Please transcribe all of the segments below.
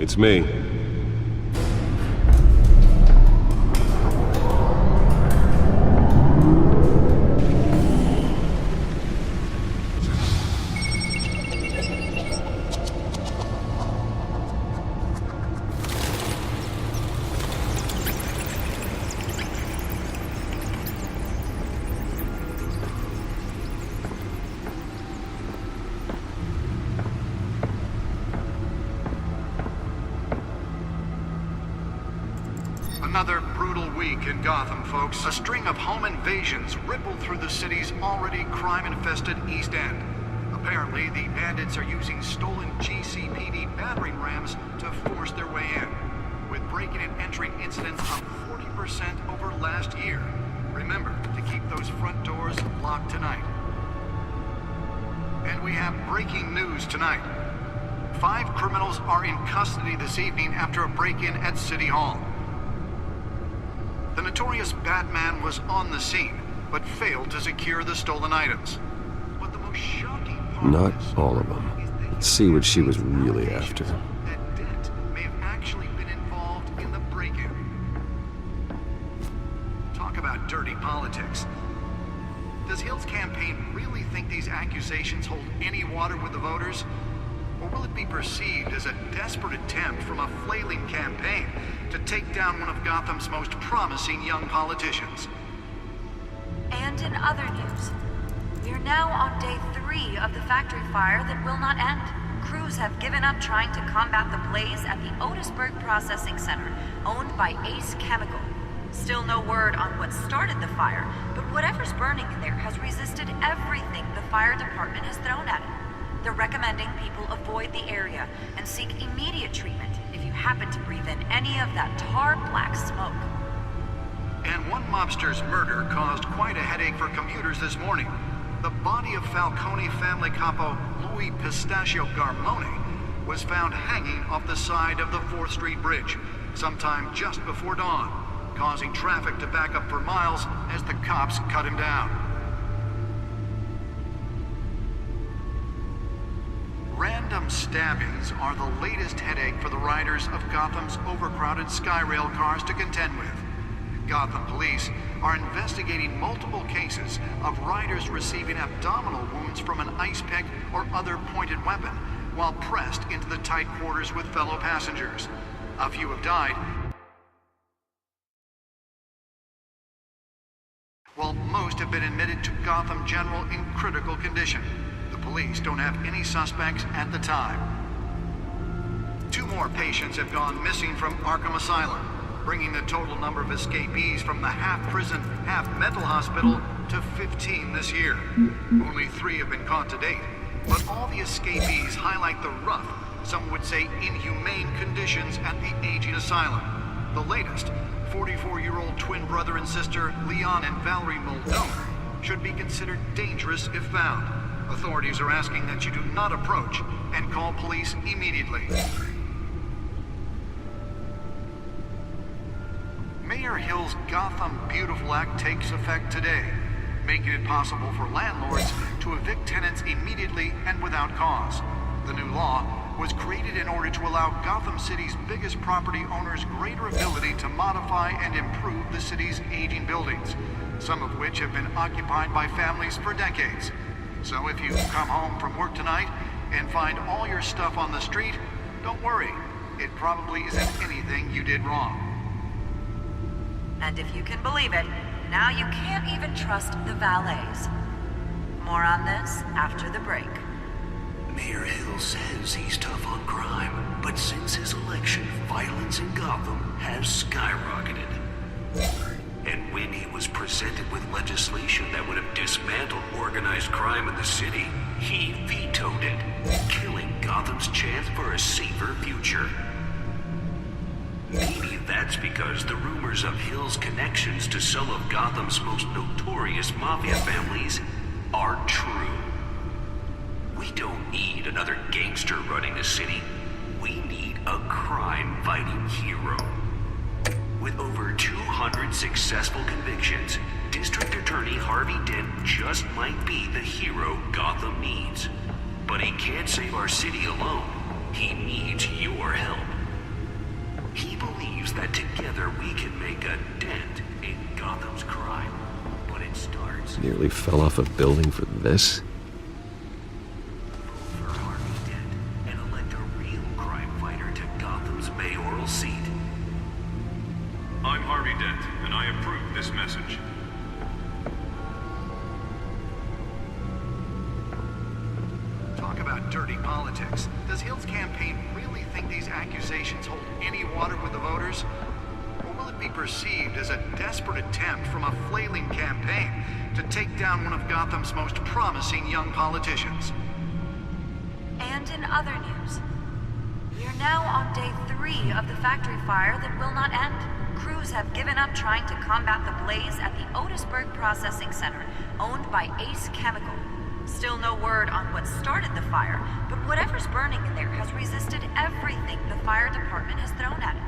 It's me. Another brutal week in Gotham, folks. A string of home invasions rippled through the city's already crime-infested East End. Apparently, the bandits are using stolen GCPD battering rams to force their way in, with breaking and entering incidents up 40% over last year. Remember to keep those front doors locked tonight. And we have breaking news tonight. 5 criminals are in custody this evening after a break-in at City Hall. The notorious Batman was on the scene, but failed to secure the stolen items. But the most shocking part Not of this all of them. is that Let's see what she was really after. that Dent may have actually been involved in the break-in. Talk about dirty politics. Does Hill's campaign really think these accusations hold any water with the voters? Or will it be perceived as a desperate attempt from a flailing campaign to take down one of Gotham's most promising young politicians? And in other news, we are now on day 3 of the factory fire that will not end. Crews have given up trying to combat the blaze at the Otisburg Processing Center, owned by Ace Chemical. Still no word on what started the fire, but whatever's burning in there has resisted everything the fire department has thrown at it. They're recommending people avoid the area and seek immediate treatment if you happen to breathe in any of that tar black smoke. And one mobster's murder caused quite a headache for commuters this morning. The body of Falcone family capo Louis Pistachio Garmone was found hanging off the side of the 4th Street Bridge sometime just before dawn, causing traffic to back up for miles as the cops cut him down. Random stabbings are the latest headache for the riders of Gotham's overcrowded Skyrail cars to contend with. Gotham police are investigating multiple cases of riders receiving abdominal wounds from an ice pick or other pointed weapon while pressed into the tight quarters with fellow passengers. A few have died, while most have been admitted to Gotham General in critical condition. The police don't have any suspects at the time. 2 more patients have gone missing from Arkham Asylum, bringing the total number of escapees from the half-prison, half-mental hospital to 15 this year. Only 3 have been caught to date, but all the escapees highlight the rough, some would say inhumane conditions at the aging asylum. The latest, 44-year-old twin brother and sister Leon and Valerie Muldoon, should be considered dangerous if found. Authorities are asking that you do not approach and call police immediately. Mayor Hill's Gotham Beautiful Act takes effect today, making it possible for landlords to evict tenants immediately and without cause. The new law was created in order to allow Gotham City's biggest property owners greater ability to modify and improve the city's aging buildings, some of which have been occupied by families for decades. So if you come home from work tonight and find all your stuff on the street, don't worry. It probably isn't anything you did wrong. And if you can believe it, now you can't even trust the valets. More on this after the break. Mayor Hill says he's tough on crime, but since his election, violence in Gotham has skyrocketed. And when he was presented with legislation that would have dismantled organized crime in the city, he vetoed it, killing Gotham's chance for a safer future. Maybe that's because the rumors of Hill's connections to some of Gotham's most notorious mafia families are true. We don't need another gangster running the city. We need a crime-fighting hero. With over 200 successful convictions, District Attorney Harvey Dent just might be the hero Gotham needs. But he can't save our city alone. He needs your help. He believes that together we can make a dent in Gotham's crime. But it starts... Nearly fell off a building for this? For Harvey Dent and elect a real crime fighter to Gotham's mayoral seat. I'm Harvey Dent, and I approve this message. Talk about dirty politics. Does Hill's campaign really think these accusations hold any water with the voters? Or will it be perceived as a desperate attempt from a flailing campaign to take down one of Gotham's most promising young politicians? And in other news, we are now on day 3 of the factory fire that will not end. Crews have given up trying to combat the blaze at the Otisburg Processing Center, owned by Ace Chemical. Still no word on what started the fire, but whatever's burning in there has resisted everything the fire department has thrown at it.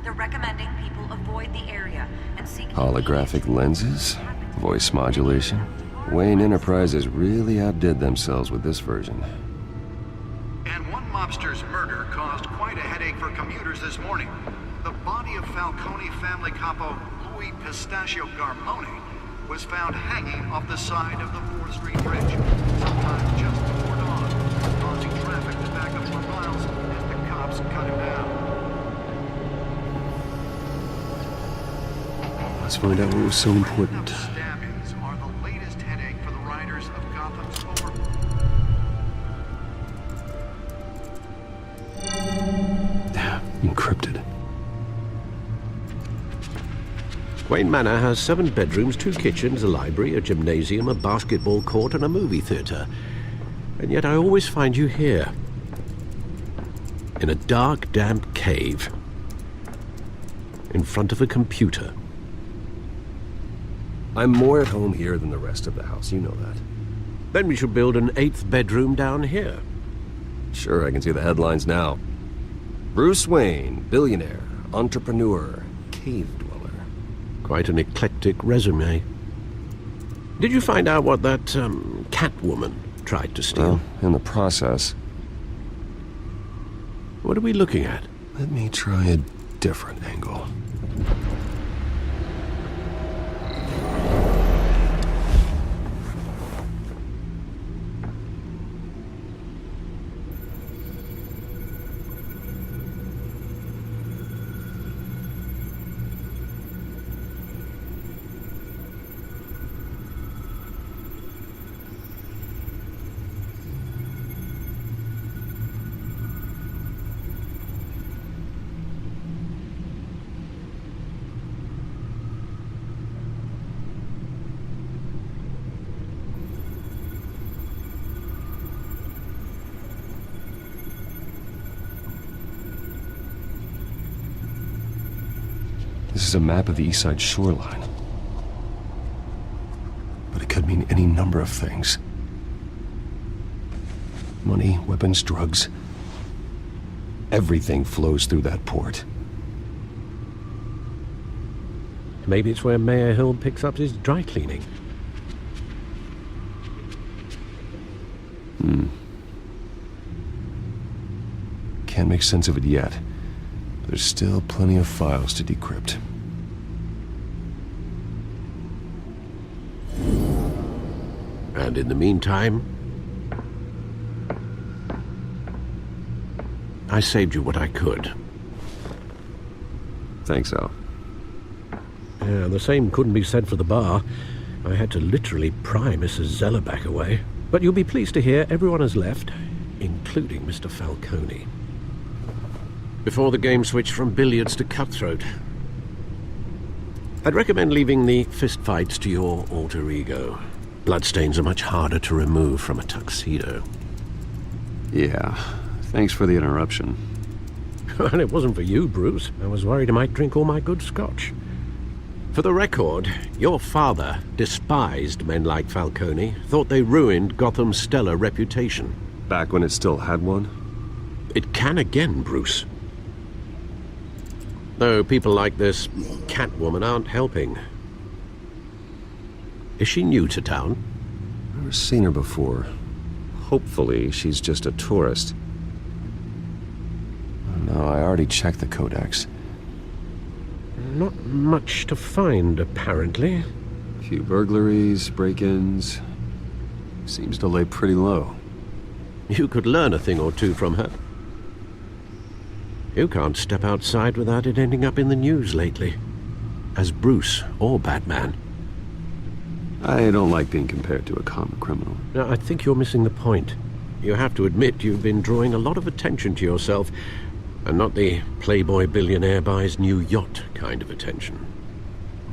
They're recommending people avoid the area and seek... Holographic lenses? Voice modulation? Wayne Enterprises really outdid themselves with this version. And one mobster's murder caused quite a headache for commuters this morning. The body of Falcone family capo Louis Pistachio Garmone was found hanging off the side of the 4th Street Bridge, sometime just before dawn, causing traffic to back up for miles as the cops cut him down. Let's find out what was so important. Stabbings are the latest headache for the riders of Gotham's Encrypted. Wayne Manor has 7 bedrooms, 2 kitchens, a library, a gymnasium, a basketball court, and a movie theatre. And yet I always find you here. In a dark, damp cave. In front of a computer. I'm more at home here than the rest of the house, you know that. Then we should build an 8th bedroom down here. Sure, I can see the headlines now. Bruce Wayne, billionaire, entrepreneur, cave dweller. Quite an eclectic resume. Did you find out what that, Catwoman tried to steal? Well, in the process. What are we looking at? Let me try a different angle. This is a map of the East Side shoreline. But it could mean any number of things. Money, weapons, drugs. Everything flows through that port. Maybe it's where Mayor Hill picks up his dry cleaning. Can't make sense of it yet. There's still plenty of files to decrypt. And in the meantime, I saved you what I could. Thanks, Al. Yeah, the same couldn't be said for the bar. I had to literally pry Mrs. Zellerback away. But you'll be pleased to hear everyone has left, including Mr. Falcone. Before the game switched from billiards to cutthroat. I'd recommend leaving the fistfights to your alter ego. Bloodstains are much harder to remove from a tuxedo. Yeah, thanks for the interruption. And it wasn't for you, Bruce. I was worried I might drink all my good scotch. For the record, your father despised men like Falcone, thought they ruined Gotham's stellar reputation. Back when it still had one? It can again, Bruce. Though people like this Catwoman aren't helping. Is she new to town? Never seen her before. Hopefully, she's just a tourist. No, I already checked the codex. Not much to find, apparently. Few burglaries, break-ins. Seems to lay pretty low. You could learn a thing or two from her. You can't step outside without it ending up in the news lately. As Bruce or Batman. I don't like being compared to a common criminal. Now, I think you're missing the point. You have to admit you've been drawing a lot of attention to yourself, and not the playboy billionaire buys new yacht kind of attention.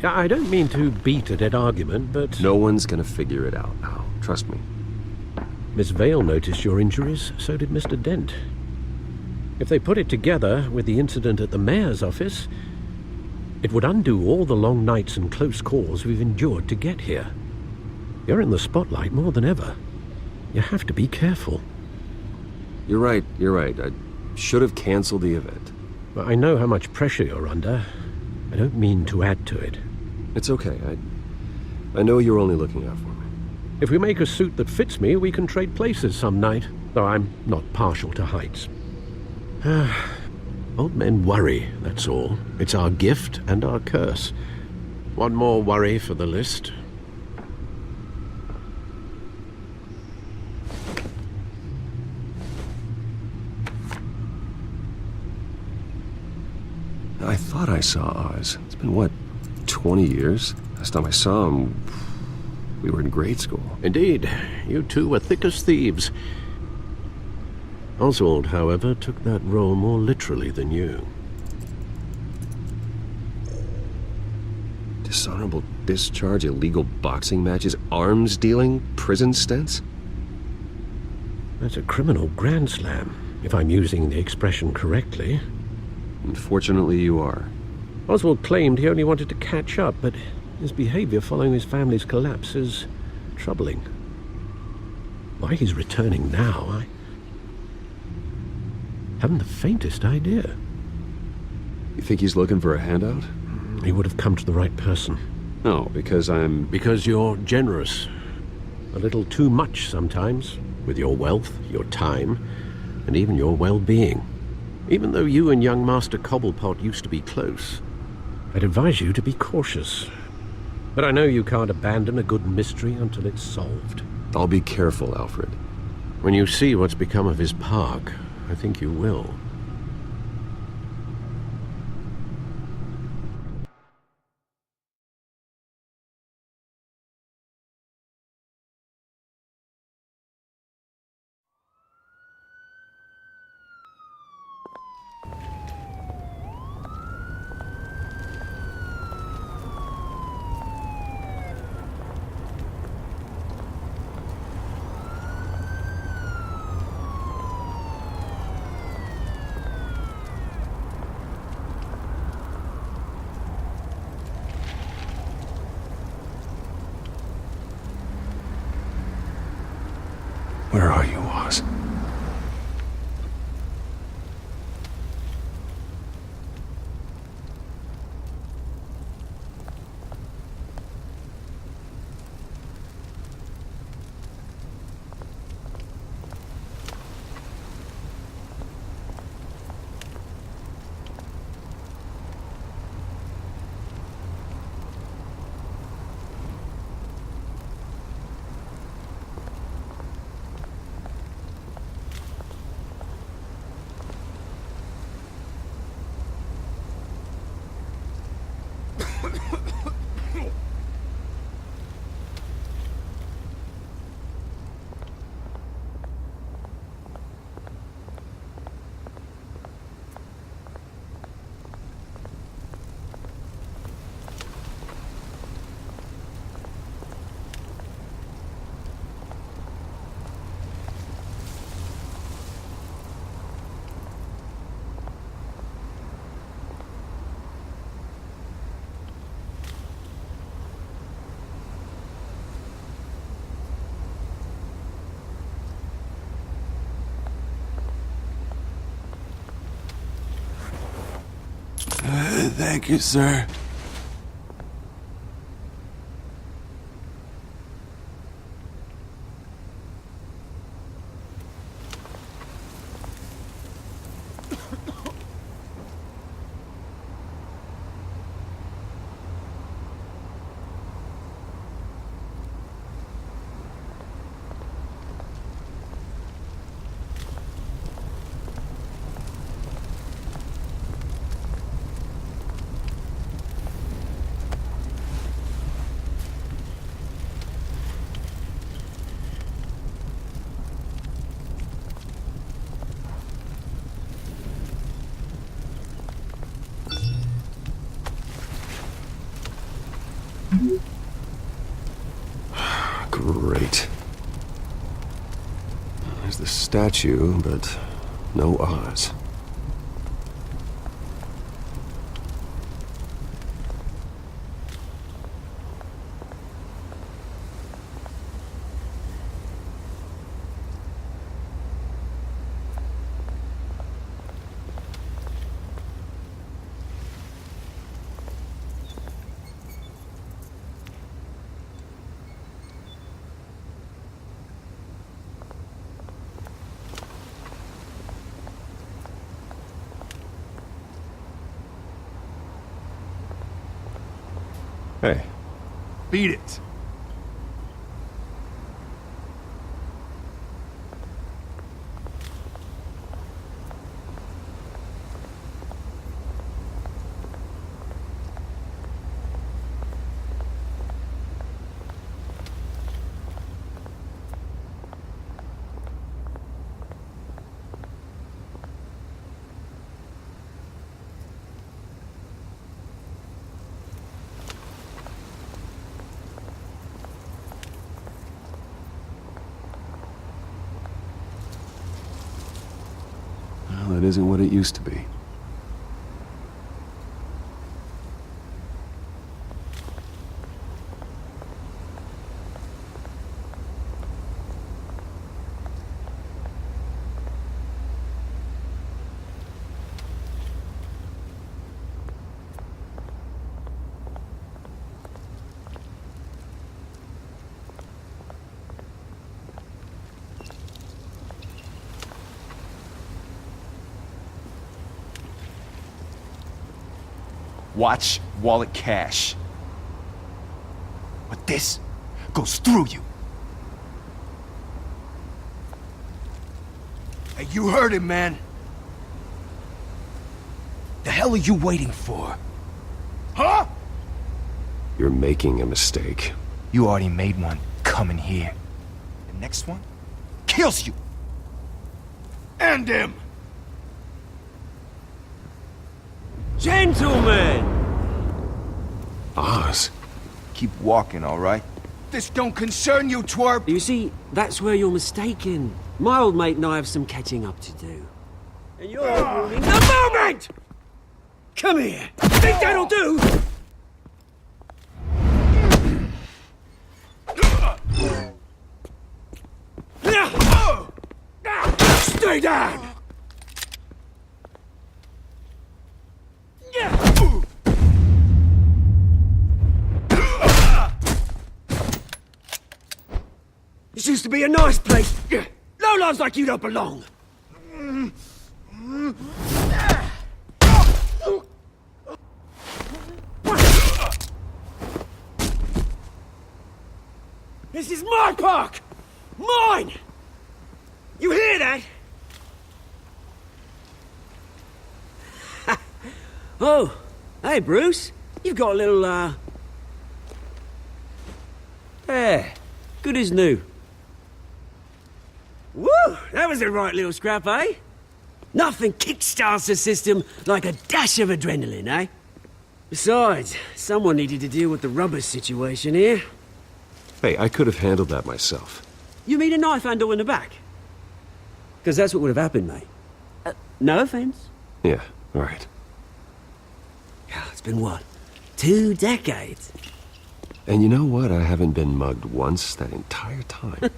I don't mean to beat a dead argument, but... No one's gonna figure it out, Al. Trust me. Miss Vale noticed your injuries, so did Mr. Dent. If they put it together with the incident at the mayor's office, it would undo all the long nights and close calls we've endured to get here. You're in the spotlight more than ever. You have to be careful. You're right. I should have canceled the event. Well, I know how much pressure you're under. I don't mean to add to it. It's okay. I know you're only looking out for me. If we make a suit that fits me, we can trade places some night, though I'm not partial to heights. Old men worry, that's all. It's our gift and our curse. One more worry for the list. I thought I saw Oz. It's been, what, 20 years? Last time I saw him, we were in grade school. Indeed. You two were thick as thieves. Oswald, however, took that role more literally than you. Dishonorable discharge, illegal boxing matches, arms dealing, prison stints? That's a criminal grand slam, if I'm using the expression correctly. Unfortunately, you are. Oswald claimed he only wanted to catch up, but his behavior following his family's collapse is troubling. Why he's returning now, I haven't the faintest idea. You think he's looking for a handout? He would have come to the right person. No, because I'm... Because you're generous. A little too much sometimes, with your wealth, your time, and even your well-being. Even though you and young Master Cobblepot used to be close, I'd advise you to be cautious. But I know you can't abandon a good mystery until it's solved. I'll be careful, Alfred. When you see what's become of his park, I think you will. Where are you, Oz? Thank you, sir. statue, but no Oz. Hey. Beat it. Well, it isn't what it used to be. Watch wallet cash. But this goes through you. Hey, you heard him, man. The hell are you waiting for? Huh? You're making a mistake. You already made one coming here. The next one kills you. And him. Gentlemen! Oz? Keep walking, all right? This don't concern you, twerp! You see, that's where you're mistaken. My old mate and I have some catching up to do. And you're ruining the moment! Come here! Think that'll do? Stay down! This used to be a nice place. Lowlifes like you don't belong. This is my park! Mine! You hear that? Oh, hey Bruce. You've got a little, there. Good as new. Woo! That was a right little scrap, eh? Nothing kickstarts the system like a dash of adrenaline, eh? Besides, someone needed to deal with the rubber situation here. Hey, I could have handled that myself. You mean a knife handle in the back? Because that's what would have happened, mate. No offense. Yeah, all right. It's been what? 2 decades? And you know what? I haven't been mugged once that entire time.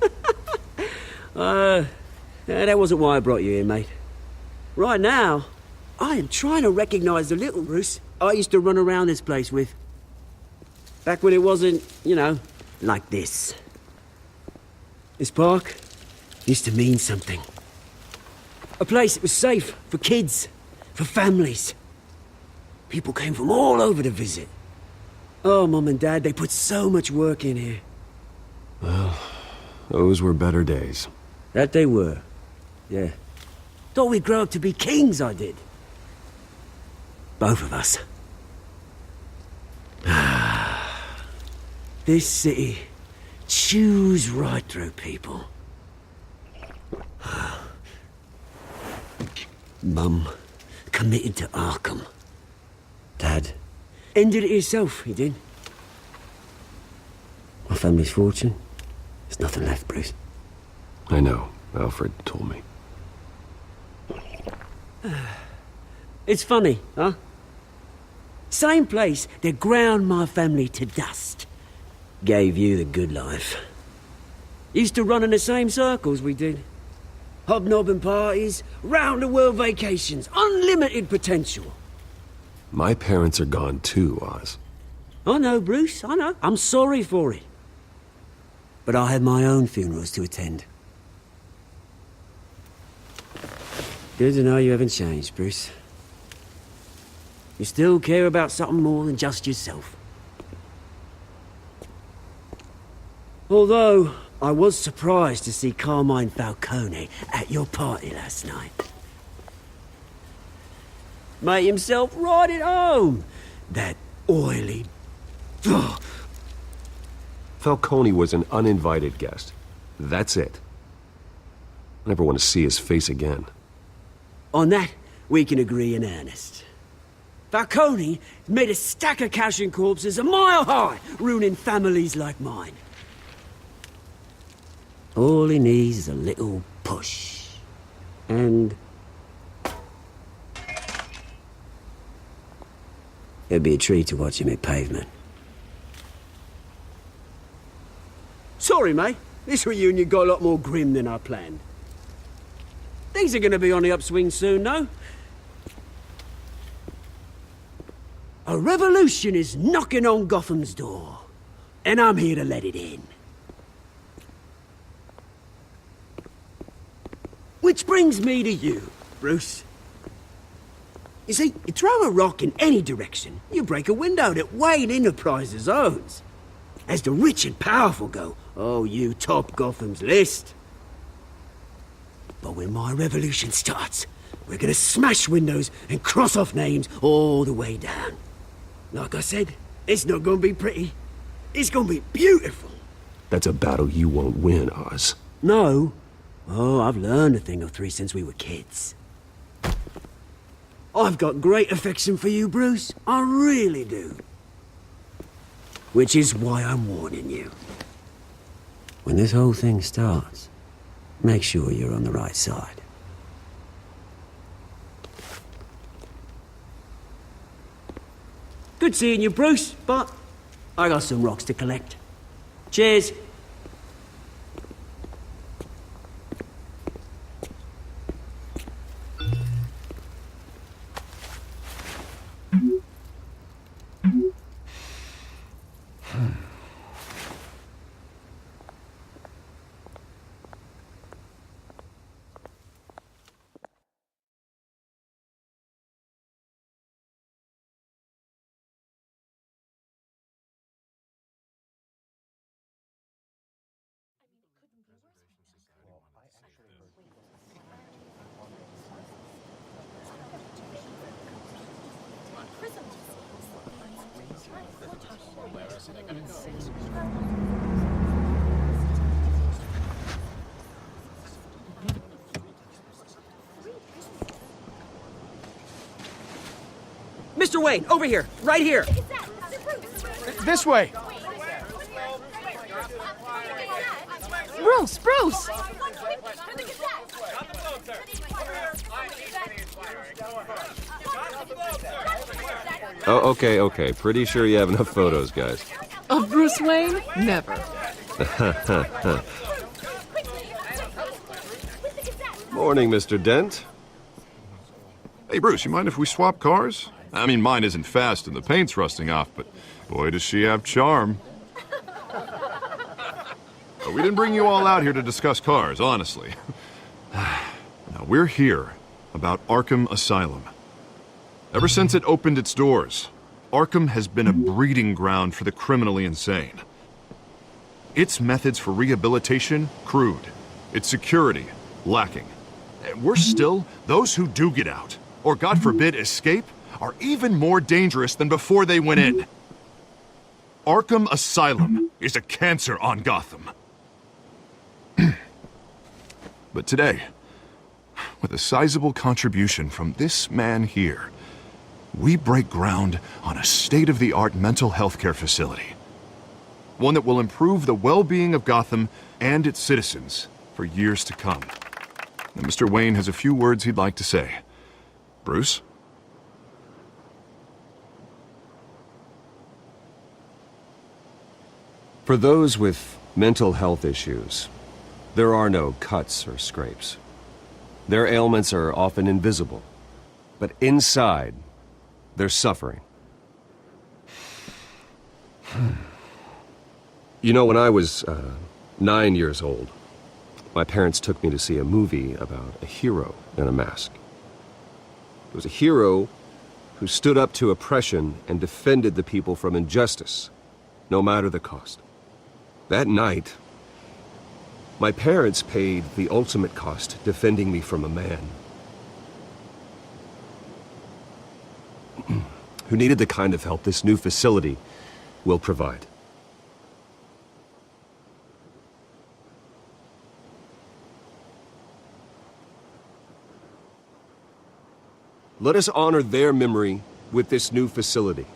That wasn't why I brought you here, mate. Right now, I am trying to recognize the little Bruce I used to run around this place with. Back when it wasn't, you know, like this. This park used to mean something. A place that was safe for kids, for families. People came from all over to visit. Oh, Mum and Dad, they put so much work in here. Well, those were better days. That they were. Yeah. Thought we'd grow up to be kings, I did. Both of us. This city chews right through people. Mum committed to Arkham. Dad ended it himself, he did. My family's fortune, there's nothing left, Bruce. I know. Alfred told me. It's funny, huh? Same place that ground my family to dust. Gave you the good life. Used to run in the same circles we did. Hobnobbing parties, round-the-world vacations, unlimited potential. My parents are gone too, Oz. I know, Bruce, I know. I'm sorry for it. But I have my own funerals to attend. Good to know you haven't changed, Bruce. You still care about something more than just yourself. Although, I was surprised to see Carmine Falcone at your party last night. Made himself right at home. That oily... Ugh. Falcone was an uninvited guest. That's it. I never want to see his face again. On that, we can agree in earnest. Falcone made a stack of cash and corpses a mile high, ruining families like mine. All he needs is a little push. And... it'd be a treat to watch him hit pavement. Sorry, mate. This reunion got a lot more grim than I planned. Things are gonna be on the upswing soon, though. A revolution is knocking on Gotham's door, and I'm here to let it in. Which brings me to you, Bruce. You see, you throw a rock in any direction, you break a window that Wayne Enterprises owns. As the rich and powerful go, oh, you top Gotham's list. But when my revolution starts, we're gonna smash windows and cross off names all the way down. Like I said, it's not gonna be pretty. It's gonna be beautiful. That's a battle you won't win, Oz. No. Oh, I've learned a thing or three since we were kids. I've got great affection for you, Bruce. I really do. Which is why I'm warning you. When this whole thing starts, make sure you're on the right side. Good seeing you, Bruce, but I got some rocks to collect. Cheers. Mr. Wayne, over here, right here. This way. Bruce! Oh, okay. Pretty sure you have enough photos, guys. Of Bruce Wayne? Never. Morning, Mr. Dent. Hey, Bruce, you mind if we swap cars? I mean, mine isn't fast and the paint's rusting off, but boy, does she have charm. But we didn't bring you all out here to discuss cars, honestly. Now, we're here about Arkham Asylum. Ever since it opened its doors, Arkham has been a breeding ground for the criminally insane. Its methods for rehabilitation, crude. Its security, lacking. And worse still, those who do get out, or God forbid escape, are even more dangerous than before they went in. Arkham Asylum is a cancer on Gotham. But today, with a sizable contribution from this man here, we break ground on a state-of-the-art mental health care facility. One that will improve the well-being of Gotham and its citizens for years to come. and Mr. Wayne has a few words he'd like to say. Bruce? For those with mental health issues, there are no cuts or scrapes. Their ailments are often invisible, but inside, they're suffering. You know, when I was 9 years old, my parents took me to see a movie about a hero in a mask. It was a hero who stood up to oppression and defended the people from injustice, no matter the cost. That night, my parents paid the ultimate cost defending me from a man who needed the kind of help this new facility will provide. Let us honor their memory with this new facility,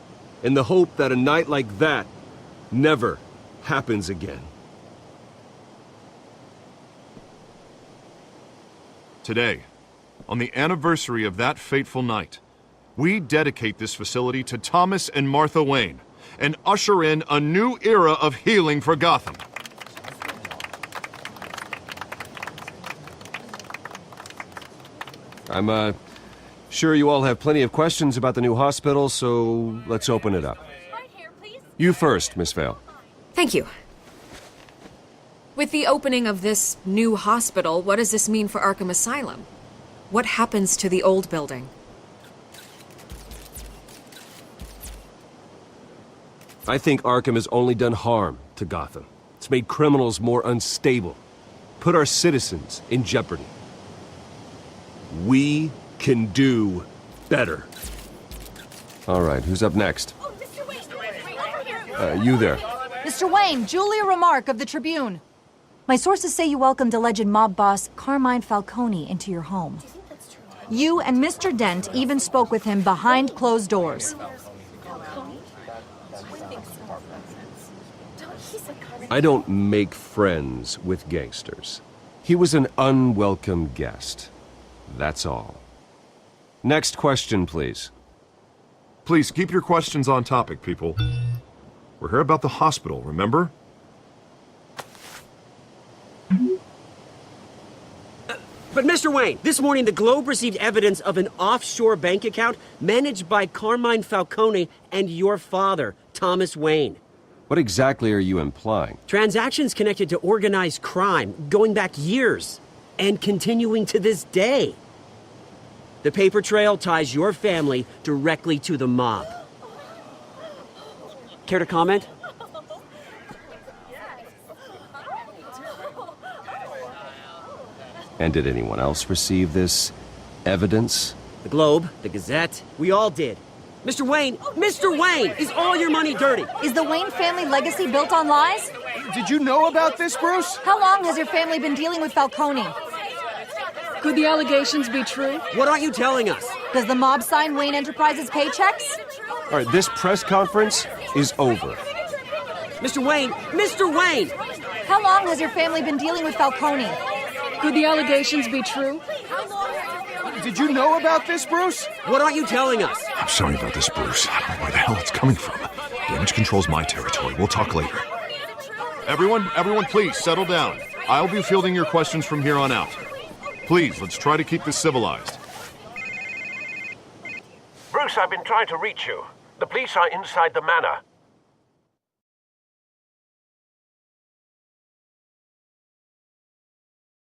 in the hope that a night like that never happens again. Today, on the anniversary of that fateful night, we dedicate this facility to Thomas and Martha Wayne and usher in a new era of healing for Gotham. I'm sure you all have plenty of questions about the new hospital, so let's open it up. You first, Miss Vale. Thank you. With the opening of this new hospital, what does this mean for Arkham Asylum? What happens to the old building? I think Arkham has only done harm to Gotham. It's made criminals more unstable, put our citizens in jeopardy. We can do better. All right, who's up next? You there. Mr. Wayne, Julia Remark of the Tribune. My sources say you welcomed alleged mob boss Carmine Falcone into your home. You and Mr. Dent even spoke with him behind closed doors. I don't make friends with gangsters. He was an unwelcome guest. That's all. Next question, please. Please, keep your questions on topic, people. We're here about the hospital, remember? But Mr. Wayne, this morning the Globe received evidence of an offshore bank account managed by Carmine Falcone and your father, Thomas Wayne. What exactly are you implying? Transactions connected to organized crime going back years and continuing to this day. The paper trail ties your family directly to the mob. Care to comment? And did anyone else receive this evidence? The Globe, the Gazette, we all did. Mr. Wayne, is all your money dirty? Is the Wayne family legacy built on lies? Did you know about this, Bruce? How long has your family been dealing with Falcone? Could the allegations be true? What aren't you telling us? Does the mob sign Wayne Enterprises paychecks? All right, this press conference is over. Mr. Wayne! How long has your family been dealing with Falcone? Could the allegations be true? Did you know about this, Bruce? What aren't you telling us? I'm sorry about this, Bruce. I don't know where the hell it's coming from. Damage control's my territory. We'll talk later. Everyone, please, settle down. I'll be fielding your questions from here on out. Please, let's try to keep this civilized. Bruce, I've been trying to reach you. The police are inside the manor.